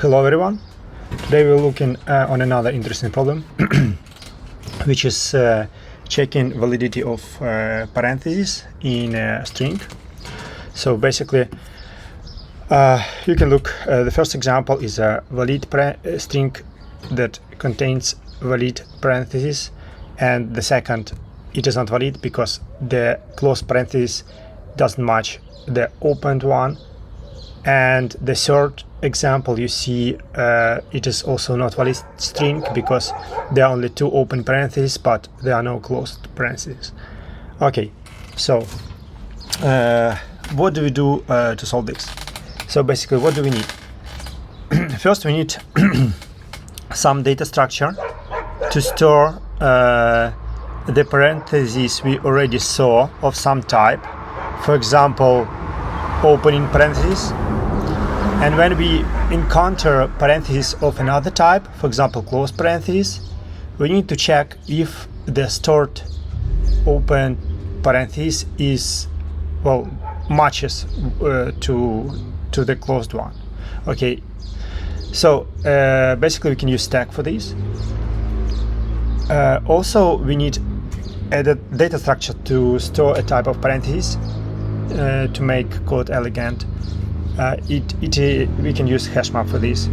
Hello everyone. Today we're looking on another interesting problem which is checking validity of parentheses in a string. So basically you can look, the first example is a valid string that contains valid parentheses, and the second, it is not valid because the closed parenthesis doesn't match the opened one. And the third example, you see it is also not valid string because there are only two open parentheses but there are no closed parentheses. Okay, so what do we do to solve this? So basically, what do we need? First, we need some data structure to store the parentheses we already saw of some type, for example, opening parentheses. And when we encounter parentheses of another type, for example, closed parentheses, we need to check if the stored open parenthesis is, well, matches to the closed one. Okay, so basically we can use stack for this. Also, we need a data structure to store a type of parentheses to make code elegant. We can use hash map for this.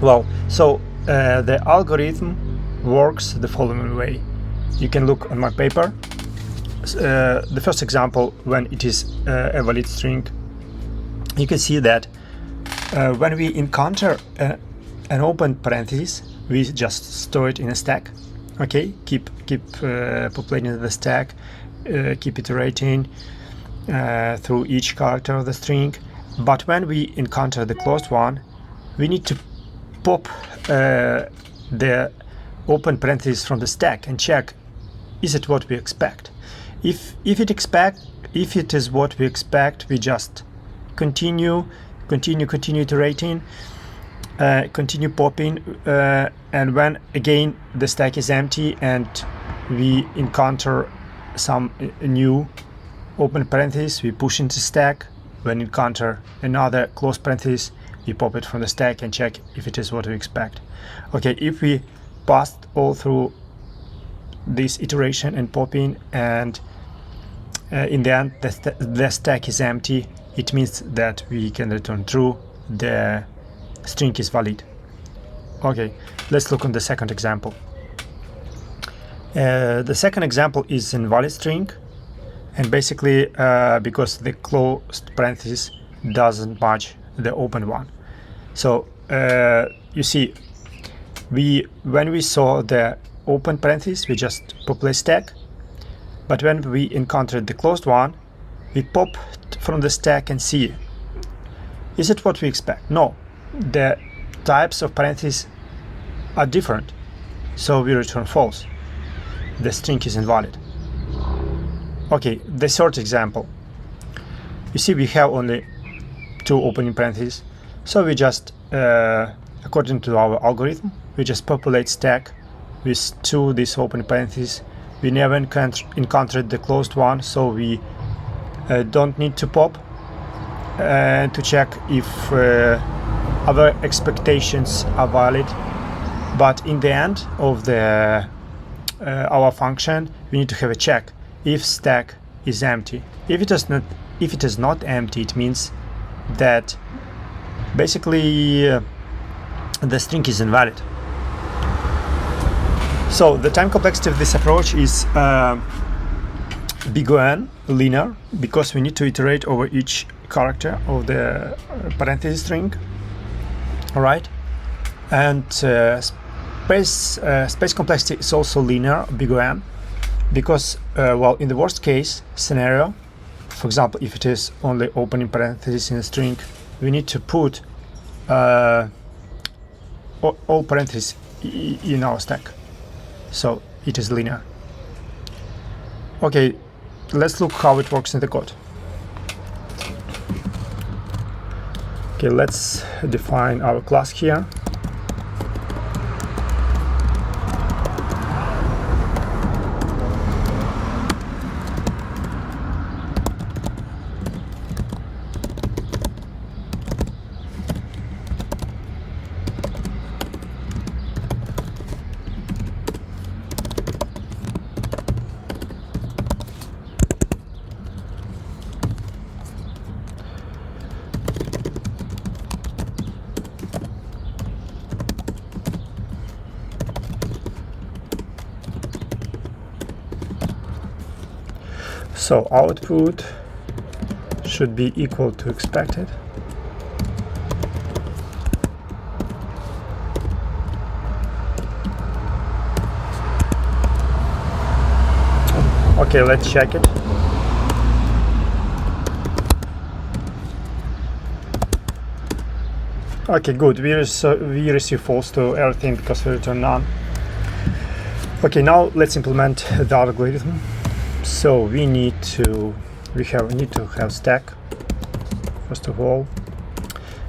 Well, so the algorithm works the following way. You can look on my paper. The first example, when it is a valid string, you can see that when we encounter an open parenthesis, we just store it in a stack. Okay, keep populating the stack, keep iterating through each character of the string. But when we encounter the closed one, we need to pop the open parenthesis from the stack and check, is it what we expect? If it is what we expect, we just continue iterating, continue popping, and when again the stack is empty and we encounter some new open parenthesis, we push into stack. When we encounter another closed parenthesis, we pop it from the stack and check if it is what we expect. Okay, if we passed all through this iteration and popping, and in the end the stack is empty, it means that we can return true, the string is valid. Okay, let's look on the second example. The second example is invalid string. And basically, because the closed parenthesis doesn't match the open one. So you see, when we saw the open parenthesis, we just populate stack. But when we encountered the closed one, we pop from the stack and see, is it what we expect? No, the types of parentheses are different. So we return false. The string is invalid. Okay, the third example. You see, we have only two opening parentheses, so we just, according to our algorithm, we just populate stack with two these open parentheses. We never encountered the closed one, so we don't need to pop to check if our expectations are valid. But in the end of our function, we need to have a check if stack is empty. If it is not empty, it means that basically the string is invalid. So the time complexity of this approach is big O, linear, because we need to iterate over each character of the parenthesis string. All right, and space complexity is also linear, big O, because well, in the worst case scenario, for example, if it is only opening parentheses in a string, we need to put all parentheses in our stack, so it is linear. Okay, let's look how it works in the code. Okay, let's define our class here. So output should be equal to expected. Okay, let's check it. Okay, good. We receive false to everything because we return none. Okay, now let's implement the algorithm. So we need to have stack first of all.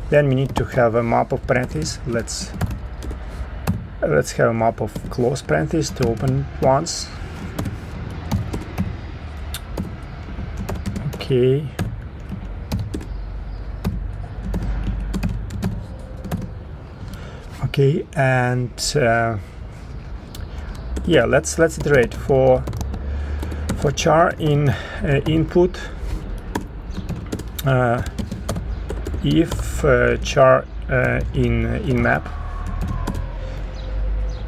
Then we need to have a map of parentheses. Let's have a map of closed parentheses to open ones. Okay. Okay, and yeah, let's iterate for char in input. If char in map,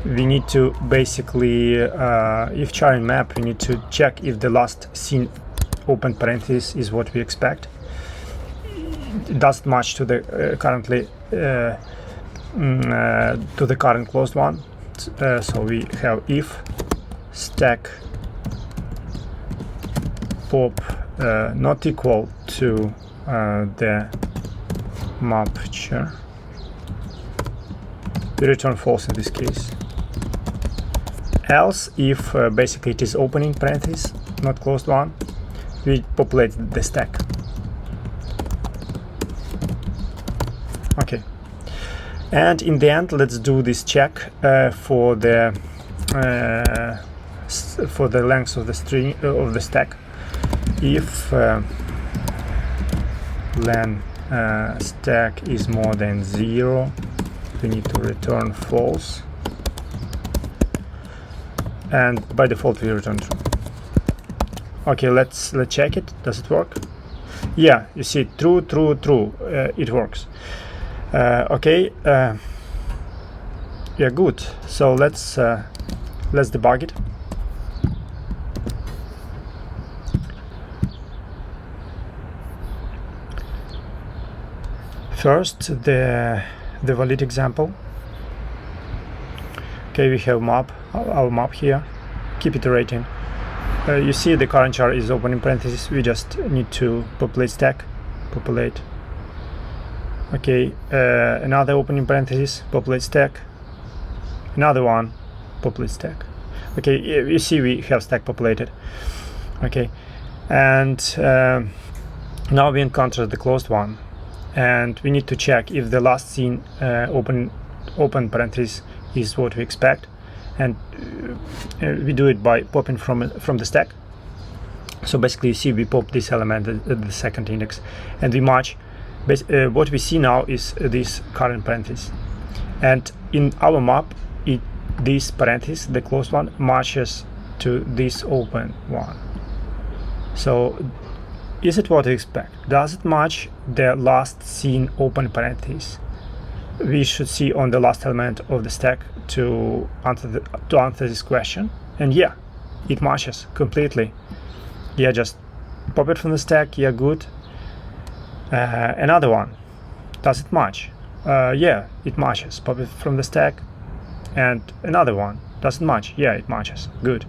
we need to basically if char in map, we need to check if the last seen open parenthesis is what we expect. It doesn't match to the currently to the current closed one. So we have if stack pop not equal to the map char. We return false in this case. Else, if basically it is opening parenthesis, not closed one, we populate the stack. Okay. And in the end, let's do this check for the length of the string of the stack. If len stack is more than 0, we need to return false, and by default we return true. Okay, let's check it. Does it work? Yeah, you see, true, true, true. It works. Okay. Yeah, good. So let's debug it. First, the valid example. Okay, we have our map here. Keep iterating. You see the current char is open in parentheses. We just need to populate stack. Populate. Okay, another opening parenthesis, populate stack. Another one, populate stack. Okay, you see we have stack populated. Okay, and now we encounter the closed one, and we need to check if the last seen open parenthesis is what we expect, and we do it by popping from the stack. So basically, you see we pop this element at the second index, and we match. What we see now is this current parenthesis, and in our map, this parenthesis, the closed one, matches to this open one. So, is it what we expect? Does it match the last seen open parenthesis? We should see on the last element of the stack to answer this question, and yeah, it matches completely. Yeah, just pop it from the stack. Yeah, good. Another one, does it match? Yeah, it matches. Pop it from the stack. And another one, does it match? Yeah, it matches. Good.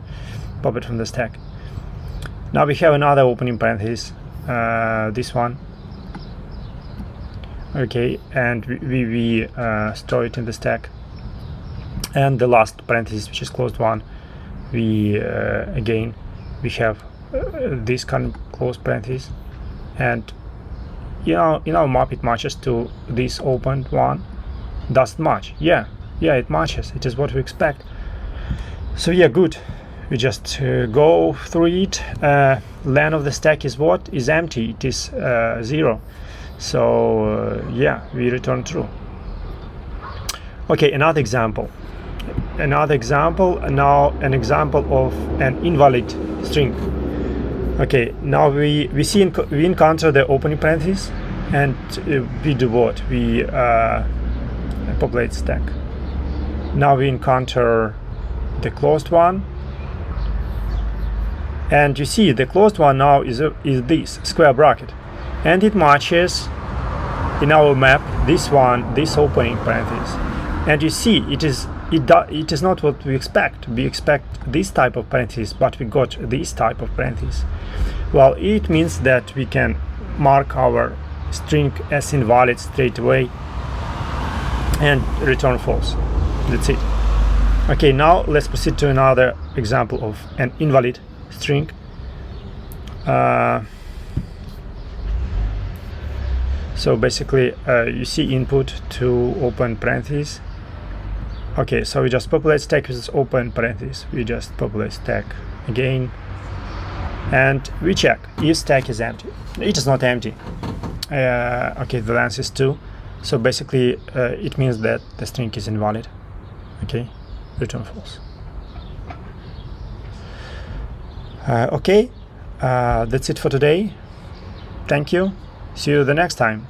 Pop it from the stack. Now we have another opening parenthesis, this one. Okay, and we store it in the stack. And the last parenthesis, which is closed one, we again we have this kind of closed parenthesis, and in our map it matches to this opened one. Does it match? Yeah, it matches. It is what we expect. So yeah, good. We just go through it. Len of the stack is what? Is empty. It is 0. So yeah, we return true. Okay, another example. Now an example of an invalid string. Okay, now we encounter the opening parenthesis, and we do what? We populate stack. Now we encounter the closed one, And you see the closed one now is this square bracket, and it matches in our map this one, this opening parenthesis. And you see it is not what we expect. We expect this type of parenthesis, but we got this type of parenthesis. Well, it means that we can mark our string as invalid straight away and return false. That's it. Okay, now let's proceed to another example of an invalid string. So basically you see input to open parentheses. Okay, so we just populate stack with open parentheses. We just populate stack again, and we check if stack is empty. It is not empty. Okay, the length is 2, so basically it means that the string is invalid. Okay, return false. Okay, that's it for today. Thank you. See you the next time.